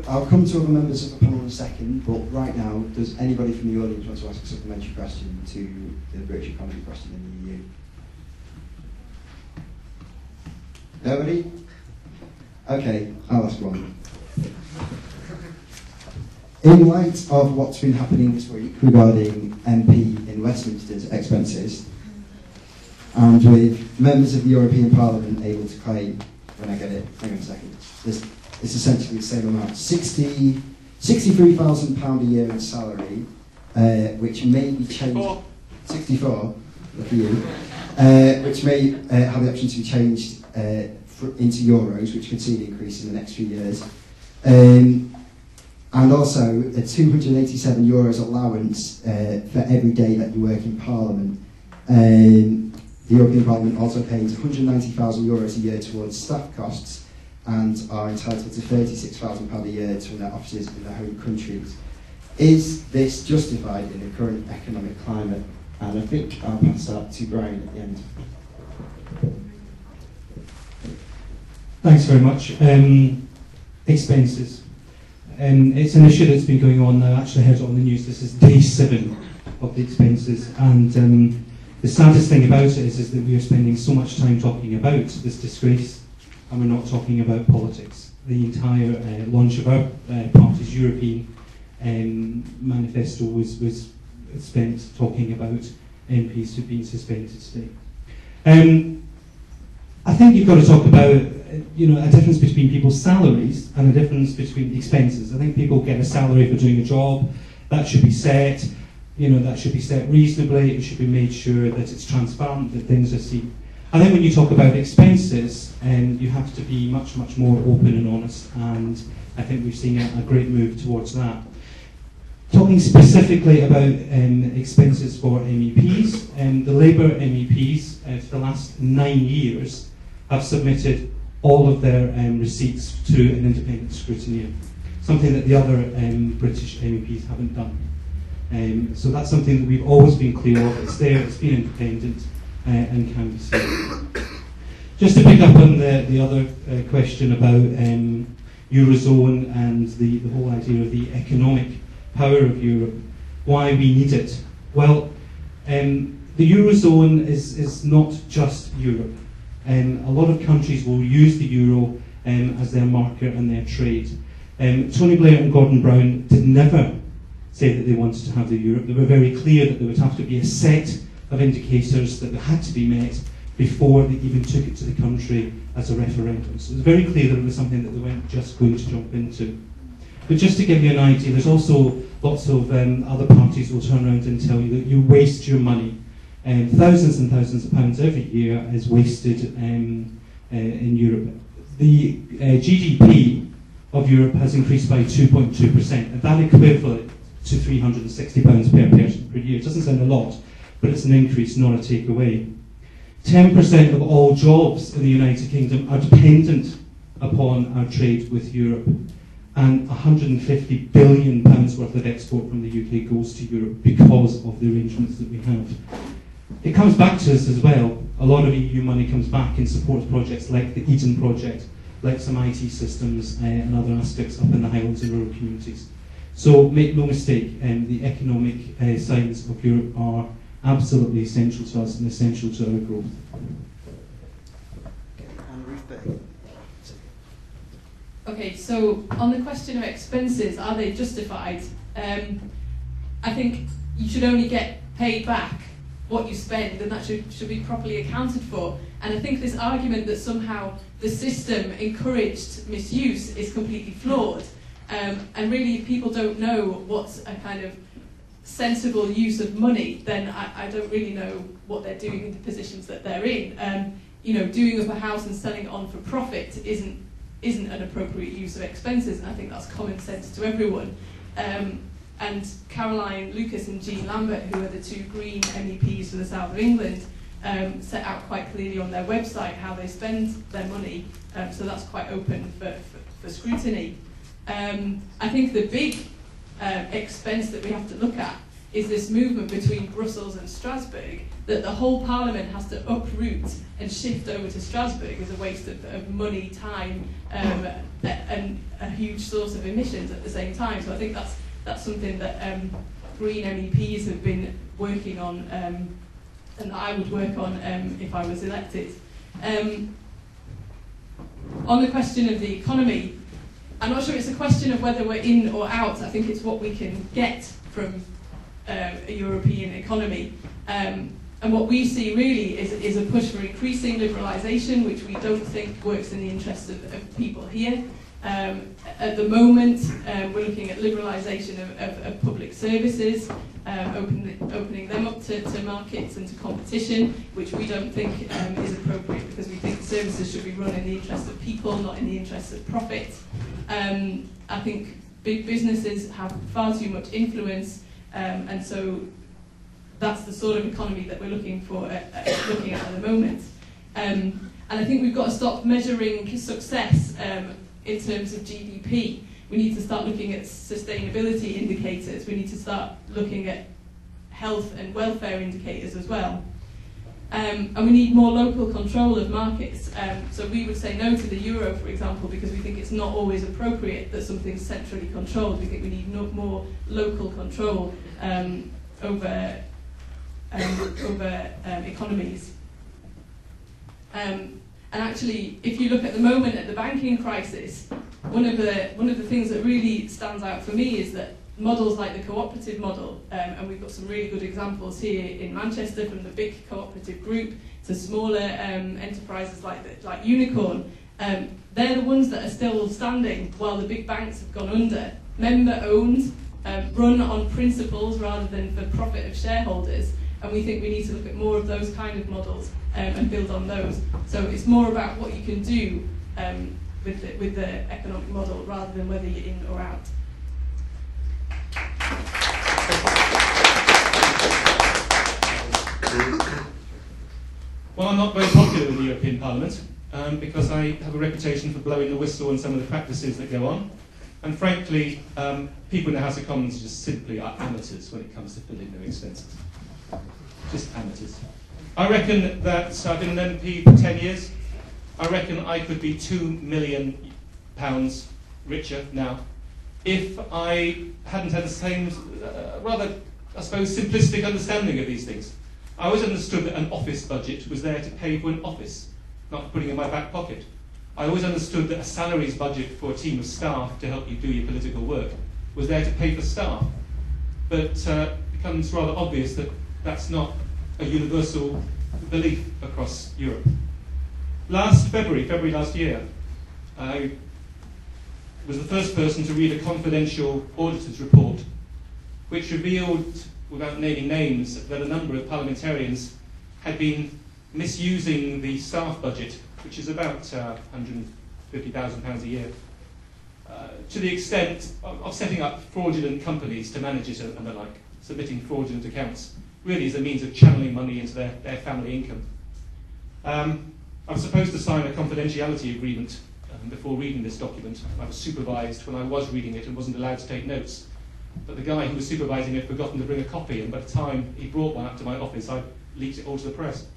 I'll come to other members of the panel in a second, but right now, does anybody from the audience want to ask a supplementary question to the British economy question in the EU? Nobody? Okay, I'll ask one. In light of what's been happening this week regarding MP in Westminster's expenses, and with members of the European Parliament able to claim, when I get it, hang on a second, it's essentially the same amount, £63,000 a year in salary, which may be changed, 64, look at you, which may have the option to be changed into euros, which could see an increase in the next few years. And also a €287 allowance for every day that you work in Parliament. The European Parliament also pays €190,000 a year towards staff costs and are entitled to £36,000 a year to run their offices in their home countries. Is this justified in the current economic climate? And I think I'll pass that to Brian at the end. Thanks very much. Expenses. It's an issue that's been going on now. I actually heard it on the news. This is day 7 of the expenses, and the saddest thing about it is that we are spending so much time talking about this disgrace, and we're not talking about politics. The entire launch of our party's European manifesto was spent talking about MPs who've been suspended today. I think you've got to talk about a difference between people's salaries and a difference between expenses. I think people get a salary for doing a job. That should be set. That should be set reasonably. It should be made sure that it's transparent, that things are seen. I think when you talk about expenses, you have to be much, much more open and honest, and I think we've seen a great move towards that. Talking specifically about expenses for MEPs, the Labour MEPs for the last 9 years have submitted all of their receipts to an independent scrutineer, something that the other British MEPs haven't done. So that's something that we've always been clear of. It's there, it's been independent, and can be seen. Just to pick up on the other question about Eurozone and the whole idea of the economic power of Europe, why we need it. Well, the Eurozone is not just Europe. A lot of countries will use the euro as their marker and their trade. Tony Blair and Gordon Brown did never say that they wanted to have the euro. They were very clear that there would have to be a set of indicators that had to be met before they even took it to the country as a referendum. So it was very clear that it was something that they weren't just going to jump into. But just to give you an idea, there's also lots of other parties will turn around and tell you that you waste your money. Thousands and thousands of pounds every year is wasted in Europe. The GDP of Europe has increased by 2.2%, and that equivalent to £360 per person per year. It doesn't sound a lot, but it's an increase, not a takeaway. 10% of all jobs in the United Kingdom are dependent upon our trade with Europe, and £150 billion worth of export from the UK goes to Europe because of the arrangements that we have. It comes back to us as well. A lot of EU money comes back and supports projects like the Eden project, like some IT systems and other aspects up in the Highlands and rural communities. So make no mistake, the economic sides of Europe are absolutely essential to us and essential to our growth. And Ruth. Okay, so on the question of expenses, are they justified? I think you should only get paid back what you spend, and that should be properly accounted for. And I think this argument that somehow the system encouraged misuse is completely flawed. And really, if people don't know what's a kind of sensible use of money, then I don't really know what they're doing in the positions that they're in. Doing up a house and selling it on for profit isn't an appropriate use of expenses, and I think that's common sense to everyone. And Caroline Lucas and Jean Lambert, who are the two Green MEPs for the South of England, set out quite clearly on their website how they spend their money, so that's quite open for scrutiny. I think the big expense that we have to look at is this movement between Brussels and Strasbourg, that the whole Parliament has to uproot and shift over to Strasbourg as a waste of money, time, and a huge source of emissions at the same time. So I think that's something that Green MEPs have been working on, and that I would work on if I was elected. On the question of the economy, I'm not sure it's a question of whether we're in or out. I think it's what we can get from a European economy. And what we see really is a push for increasing liberalisation, which we don't think works in the interests of people here. At the moment, we're looking at liberalisation of public services, opening them up to markets and to competition, which we don't think is appropriate, because we think services should be run in the interest of people, not in the interest of profit. I think big businesses have far too much influence, and so that's the sort of economy that we're looking at the moment. And I think we've got to stop measuring success in terms of GDP. We need to start looking at sustainability indicators. We need to start looking at health and welfare indicators as well. And we need more local control of markets. So we would say no to the euro, for example, because we think it's not always appropriate that something's centrally controlled. We think we need more local control over economies. And actually, if you look at the moment at the banking crisis, one of the things that really stands out for me is that models like the cooperative model, and we've got some really good examples here in Manchester, from the big cooperative group to smaller enterprises like Unicorn, they're the ones that are still standing while the big banks have gone under. Member-owned, run on principles rather than for profit of shareholders. And we think we need to look at more of those kind of models and build on those. So it's more about what you can do with the economic model rather than whether you're in or out. Well, I'm not very popular in the European Parliament because I have a reputation for blowing the whistle on some of the practices that go on. And frankly, people in the House of Commons just simply are amateurs when it comes to filling their expenses. Just amateurs. I reckon that I've been an MP for 10 years. I reckon I could be £2 million richer now if I hadn't had the same, rather, I suppose, simplistic understanding of these things. I always understood that an office budget was there to pay for an office, not putting it in my back pocket. I always understood that a salaries budget for a team of staff to help you do your political work was there to pay for staff. But it becomes rather obvious that that's not a universal belief across Europe. Last February last year, I was the first person to read a confidential auditor's report which revealed, without naming names, that a number of parliamentarians had been misusing the staff budget, which is about £150,000 a year, to the extent of setting up fraudulent companies to manage it and the like, submitting fraudulent accounts, really as a means of channeling money into their family income. I was supposed to sign a confidentiality agreement before reading this document. I was supervised when I was reading it and wasn't allowed to take notes. But the guy who was supervising it had forgotten to bring a copy, and by the time he brought one up to my office, I leaked it all to the press.